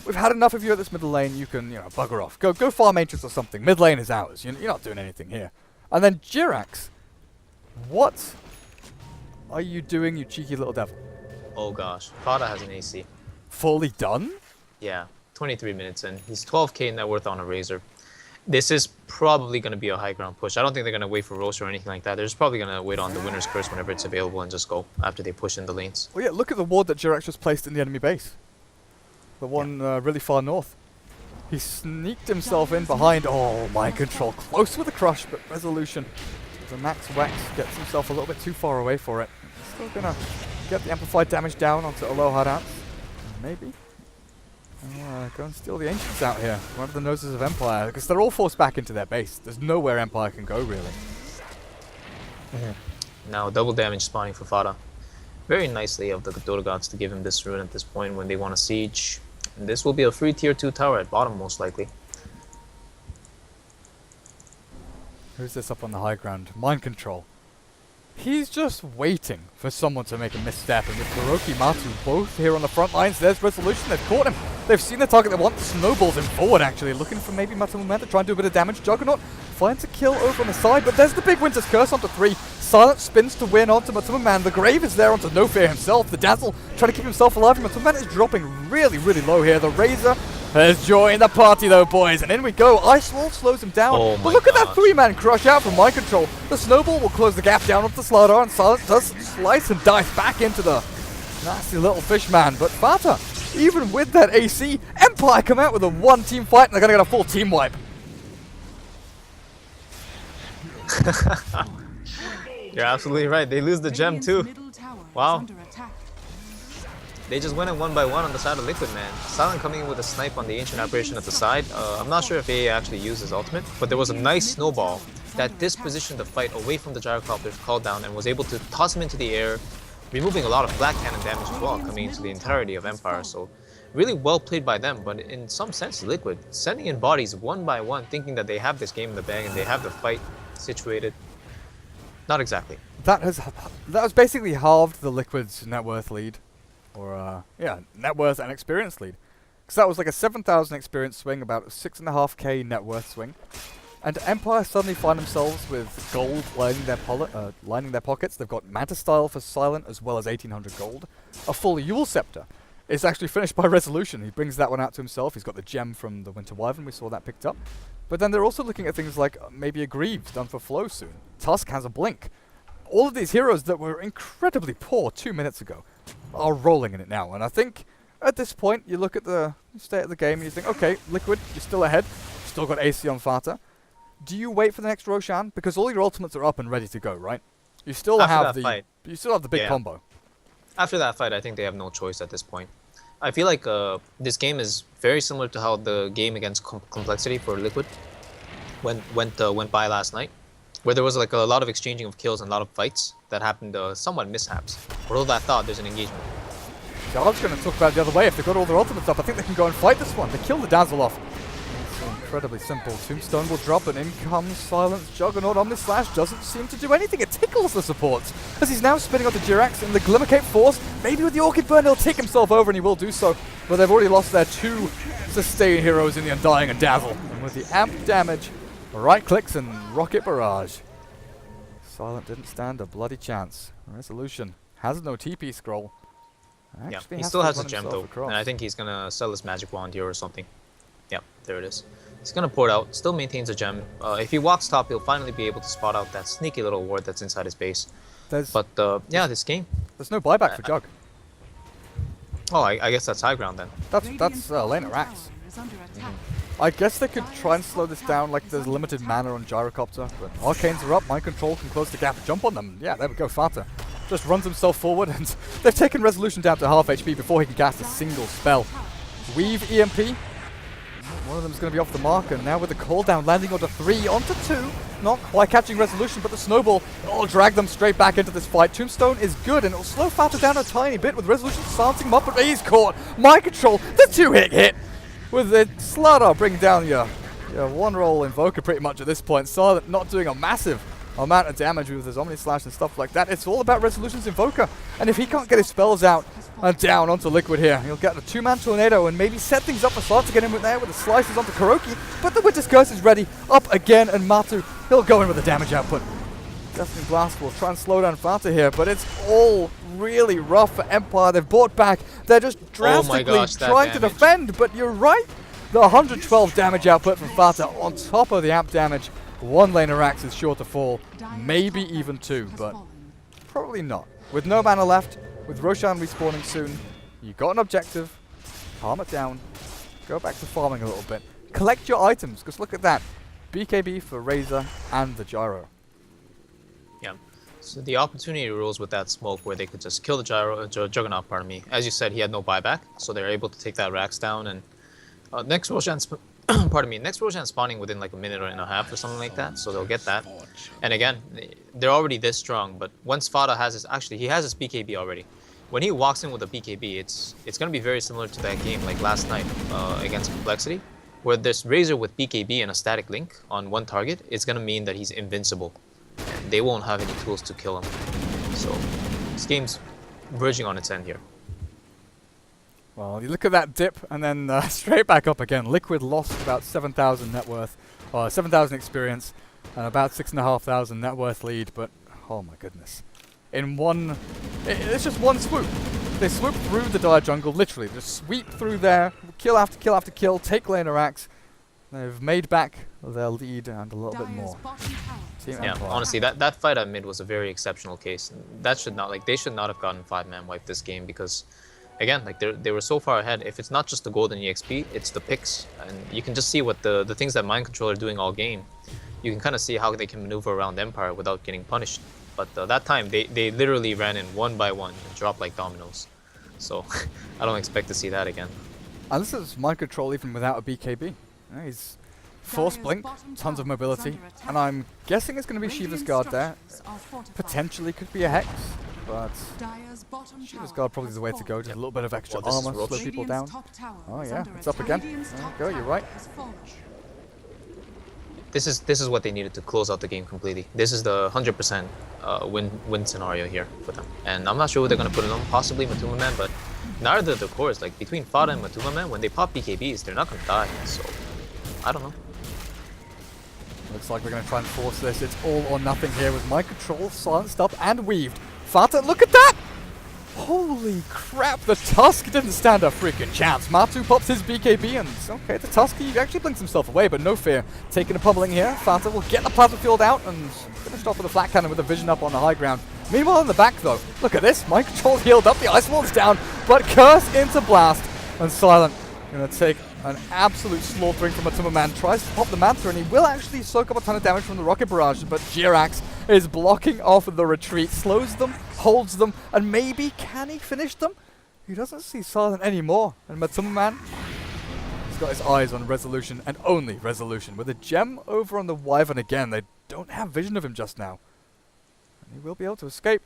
We've had enough of you at this middle lane. You can, bugger off. Go farm Ancients or something. Mid lane is ours. You're not doing anything here. And then Jirax, what are you doing, you cheeky little devil? Oh gosh, Fata has an AC. Fully done? Yeah, 23 minutes in. He's 12k net worth on a Razor. This is probably going to be a high ground push. I don't think they're going to wait for Rosh or anything like that. They're just probably going to wait on the winner's curse whenever it's available and just go after they push in the lanes. Well, yeah, look at the ward that Jirax just placed in the enemy base. The one really far north. He sneaked himself in behind. Oh, mind control. Close with the crush, but resolution. The Max Wax gets himself a little bit too far away for it. Still gonna get the amplified damage down onto Aloha Dance. Maybe. Go and steal the Ancients out here. One of the noses of Empire. Because they're all forced back into their base. There's nowhere Empire can go, really. Now, double damage spawning for Fada. Very nicely of the Dota gods to give him this rune at this point when they want a siege. And this will be a free tier 2 tower at bottom, most likely. Who's this up on the high ground? Mind control. He's just waiting for someone to make a misstep, and with Kuroki Matu both here on the front lines, there's resolution. They've caught him. They've seen the target they want. Snowballs him forward, actually, looking for maybe Matamuman to try and do a bit of damage. Juggernaut finds a kill over on the side, but there's the big Winter's Curse onto 3. Silent spins to win onto Matamuman. The Grave is there onto No Fear himself. The Dazzle trying to keep himself alive. Matamuman is dropping really, really low here. The Razor has joined the party, though, boys, and in we go. Ice Wall slows him down. Oh But look at that 3-man crush out from Mind Control. The Snowball will close the gap down onto Slardar, and Silent does slice and dice back into the nasty little fishman. But Fata, even with that AC, Empire come out with a 1-team fight, and they're going to get a full team wipe. You're absolutely right. They lose the gem too. Wow. They just went in one by one on the side of Liquid, man. Silent coming in with a snipe on the Ancient Apparition at the side. I'm not sure if AA actually used his ultimate, but there was a nice snowball that dispositioned the fight away from the gyrocopter's call down and was able to toss him into the air, removing a lot of black cannon damage as well, coming into the entirety of Empire. So really well played by them, but in some sense, Liquid sending in bodies one by one, thinking that they have this game in the bag and they have the fight situated. Not exactly. That has basically halved the Liquid's net worth lead. Or, yeah, net worth and experience lead. Because that was like a 7,000 experience swing, about a 6.5k net worth swing. And Empire suddenly find themselves with gold lining their pockets. They've got Manta Style for Silent, as well as 1,800 gold. A full Yule Scepter is actually finished by Resolution. He brings that one out to himself. He's got the gem from the Winter Wyvern. We saw that picked up. But then they're also looking at things like maybe a Greaves done for Flow soon. Tusk has a Blink. All of these heroes that were incredibly poor 2 minutes ago are rolling in it now. And I think at this point, you look at the state of the game and you think, okay, Liquid, you're still ahead. Still got AC on Fata. Do you wait for the next Roshan? Because all your ultimates are up and ready to go, right? You still have the big combo. After that fight, I think they have no choice at this point. I feel like this game is very similar to how the game against Complexity for Liquid went by last night, where there was like a lot of exchanging of kills and a lot of fights that happened somewhat mishaps. For all that thought, there's an engagement. Yeah, I was going to talk about it the other way. If they've got all their ultimates up, I think they can go and fight this one. They kill the Dazzle off. It's incredibly simple. Tombstone will drop, and in comes Silence. Juggernaut on this slash doesn't seem to do anything. It tickles the supports, as he's now spinning onto Jirax in the Glimmercape Force. Maybe with the Orchid Burn, he'll take himself over, and he will do so. But they've already lost their 2 sustain heroes in the Undying and Dazzle. And with the amp damage, right clicks and Rocket Barrage. Silent didn't stand a bloody chance. Resolution has no TP scroll. Yeah, he still has a gem though, and I think he's gonna sell his magic wand here or something. Yeah, there it is. He's gonna pour it out, still maintains a gem. If he walks top, he'll finally be able to spot out that sneaky little ward that's inside his base. Yeah, this game. There's no buyback for Jug. Oh, I guess that's high ground then. That's Lane at Rax. I guess they could try and slow this down, like there's limited mana on Gyrocopter, but Arcanes are up, Mind Control can close the gap, jump on them. Yeah, there we go, Fata just runs himself forward, and they've taken Resolution down to half HP before he can cast a single spell. Weave EMP, one of them's going to be off the mark, and now with the call down landing onto 3, onto 2, not quite catching Resolution, but the Snowball will drag them straight back into this fight. Tombstone is good, and it'll slow Fata down a tiny bit with Resolution silencing him up, but he's caught. Mind Control, the 2-hit hit! With the Slardar bring down your one-roll Invoker pretty much at this point. Silent not doing a massive amount of damage with his Omni Slash and stuff like that. It's all about Resolution's Invoker. And if he can't get his spells out and down onto Liquid here, he'll get a 2-man Tornado and maybe set things up for Silent to get in with there with the slices onto Kuroki. But the Winter's Curse is ready. Up again, and Matu, he'll go in with the damage output. Deafening Blast will try and slow down Fata here, but it's all really rough for Empire. They've bought back. They're just drastically trying to defend, but you're right. The 112 damage output from Fata on top of the amp damage. One laner axe is sure to fall, maybe even two, but probably not. With no mana left, with Roshan respawning soon, you got an objective, calm it down, go back to farming a little bit. Collect your items, because look at that. BKB for Razor and the Gyro. Yeah. So the opportunity arose with that smoke where they could just kill the Juggernaut, pardon me. As you said, he had no buyback, so they're able to take that Rax down. And next Roshan, pardon me, next Roshan spawning within like a minute and a half or something like that, so they'll get that. And again, they're already this strong, but once Fada has his, actually he has his BKB already. When he walks in with a BKB, it's going to be very similar to that game like last night against Complexity, where this Razor with BKB and a static link on one target is going to mean that he's invincible. And they won't have any tools to kill him. So this game's verging on its end here. Well, you look at that dip and then straight back up again. Liquid lost about 7,000 net worth, or 7,000 experience, and about 6,500 net worth lead, but oh my goodness. In one, it's just one swoop. They swoop through the dire jungle, literally, just sweep through there, kill after kill after kill, take laner axe. They've made back their lead and a little bit more. Yeah, honestly, that fight at mid was a very exceptional case. That should not, like, they should not have gotten 5-man wipe this game because, again, like they were so far ahead. If it's not just the golden EXP, it's the picks, and you can just see what the things that Mind Control are doing all game. You can kind of see how they can maneuver around Empire without getting punished. But that time, they literally ran in one by one and dropped like dominoes. So I don't expect to see that again. And this is Mind Control even without a BKB. Yeah, he's Force Blink, tons of mobility, and I'm guessing it's going to be Shiva's Guard there. Potentially could be a Hex, but Shiva's Guard probably is the way to go. Just a little bit of extra armor, slow people down. Oh yeah, it's up again. There you go, you're right. This is what they needed to close out the game completely. This is the 100% win scenario here for them. And I'm not sure who they're going to put it on, possibly Matuma Man, but neither the cores, like between Fada and Matuma Man, when they pop BKBs, they're not going to die, so I don't know. Looks like we're going to try and force this. It's all or nothing here with Mind Control silenced up and weaved. Fata, look at that! Holy crap, the Tusk didn't stand a freaking chance. Matu pops his BKB and okay, the Tusk, he actually blinks himself away, but no fear. Taking a pummeling here, Fata will get the plasma field out and finished off with a flat cannon with a vision up on the high ground. Meanwhile in the back though, look at this, Mind Control healed up, the Ice Wall's down, but Curse into Blast, and Silent gonna take an absolute slaughtering from Matuma Man. Tries to pop the Mantha and he will actually soak up a ton of damage from the Rocket Barrage, but Jirax is blocking off the retreat, slows them, holds them, and maybe can he finish them? He doesn't see Silent anymore, and Matuma Man, he's got his eyes on Resolution and only Resolution. With a gem over on the Wyvern again, they don't have vision of him just now. And he will be able to escape.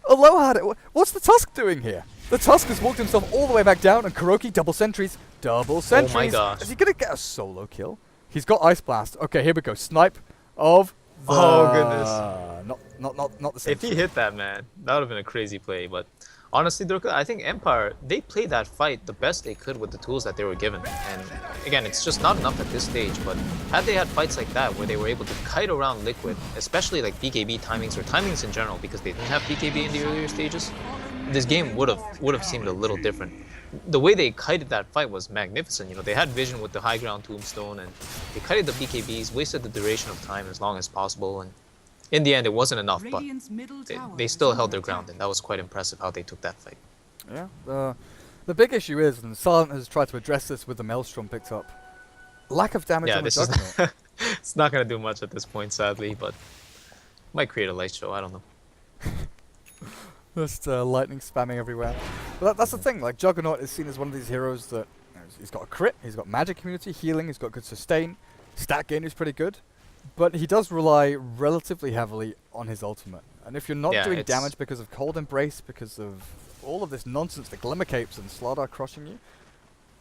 Aloha, what's the Tusk doing here? The Tusk has walked himself all the way back down, and Kuroki double sentries. Double sentries. Oh my gosh. Is he going to get a solo kill? He's got Ice Blast. Okay, here we go. Snipe of the... Oh, goodness. Not the same. If he hit that, man, that would have been a crazy play. But honestly, I think Empire, they played that fight the best they could with the tools that they were given. And again, it's just not enough at this stage. But had they had fights like that where they were able to kite around Liquid, especially like BKB timings or timings in general, because they didn't have BKB in the earlier stages, this game would have seemed a little different. The way they kited that fight was magnificent. You know, they had vision with the high ground tombstone, and they kited the BKBs, wasted the duration of time as long as possible, and in the end it wasn't enough, but they still held their ground, and that was quite impressive how they took that fight. Yeah, the big issue is, and Silent has tried to address this with the Maelstrom picked up, lack of damage on the Juggernaut. It's not going to do much at this point, sadly, but might create a light show, I don't know. Just lightning spamming everywhere. But that's the thing, like Juggernaut is seen as one of these heroes that, you know, he's got a crit, he's got magic immunity, healing, he's got good sustain, stat gain is pretty good, but he does rely relatively heavily on his ultimate. And if you're not doing damage because of Cold Embrace, because of all of this nonsense, the Glimmer Capes and Slardar crushing you,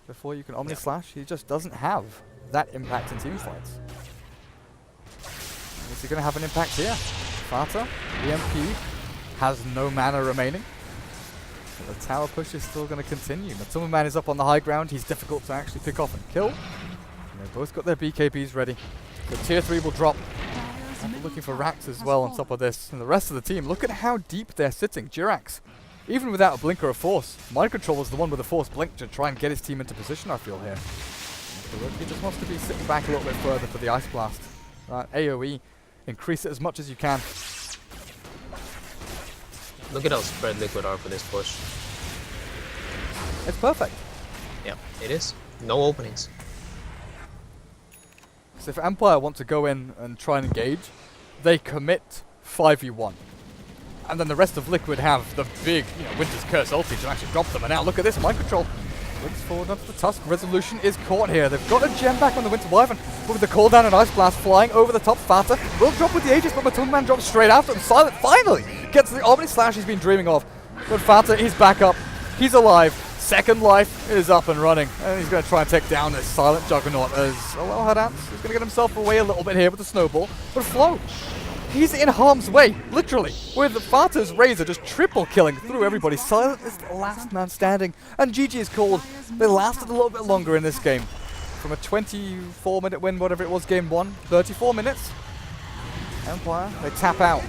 before you can Omni Slash, he just doesn't have that impact in team fights. Is he going to have an impact here? Fata, EMP, has no mana remaining. So the tower push is still going to continue. Matuma Man is up on the high ground. He's difficult to actually pick off and kill. And they've both got their BKBs ready. The tier 3 will drop. Looking for racks as well on top of this. And the rest of the team, look at how deep they're sitting. Jirax, even without a blink or a force, Mind Control is the one with a force blink to try and get his team into position, I feel here. He just wants to be sitting back a little bit further for the Ice Blast. AoE, increase it as much as you can. Look at how spread Liquid are for this push. It's perfect. Yeah, it is. No openings. So if Empire want to go in and try and engage, they commit 5v1. And then the rest of Liquid have the big, Winter's Curse ulti to actually drop them. And now look at this, Mind Control links forward onto the Tusk. Resolution is caught here. They've got a gem back on the Winter Wyvern. With the cooldown and Ice Blast flying over the top, Fata will drop with the Aegis, but Matumba Man drops straight after him. Silent finally gets the Omni Slash he's been dreaming of. But Fata, he's back up. He's alive. Second life is up and running. And he's going to try and take down this Silent Juggernaut as Hadance is going to get himself away a little bit here with the Snowball. But Flo, he's in harm's way, literally, with Fata's Razor just triple killing through everybody. Silent is the last man standing, and GG is called. They lasted a little bit longer in this game. From a 24-minute win, whatever it was, game 1, 34 minutes. Empire, they tap out.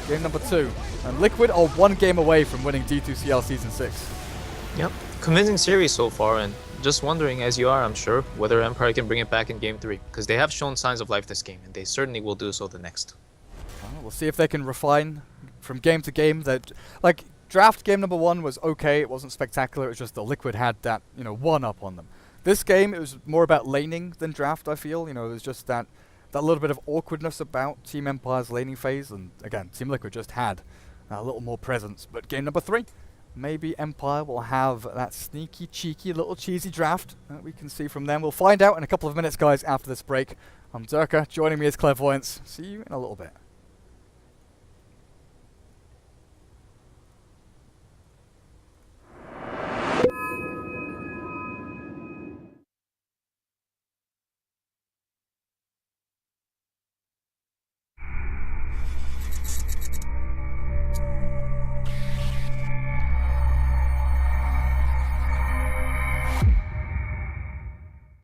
Game number 2. And Liquid are 1 game away from winning D2CL Season 6. Yep. Convincing series so far, and just wondering, as you are, I'm sure, whether Empire can bring it back in game 3. Because they have shown signs of life this game, and they certainly will do so the next. We'll see if they can refine from game to game. That, like, draft game number 1 was okay. It wasn't spectacular. It was just the Liquid had that, one up on them. This game, it was more about laning than draft, I feel. There's just that little bit of awkwardness about Team Empire's laning phase. And again, Team Liquid just had a little more presence. But game number 3, maybe Empire will have that sneaky, cheeky, little cheesy draft that we can see from them. We'll find out in a couple of minutes, guys, after this break. I'm Durka. Joining me is Clairvoyance. See you in a little bit.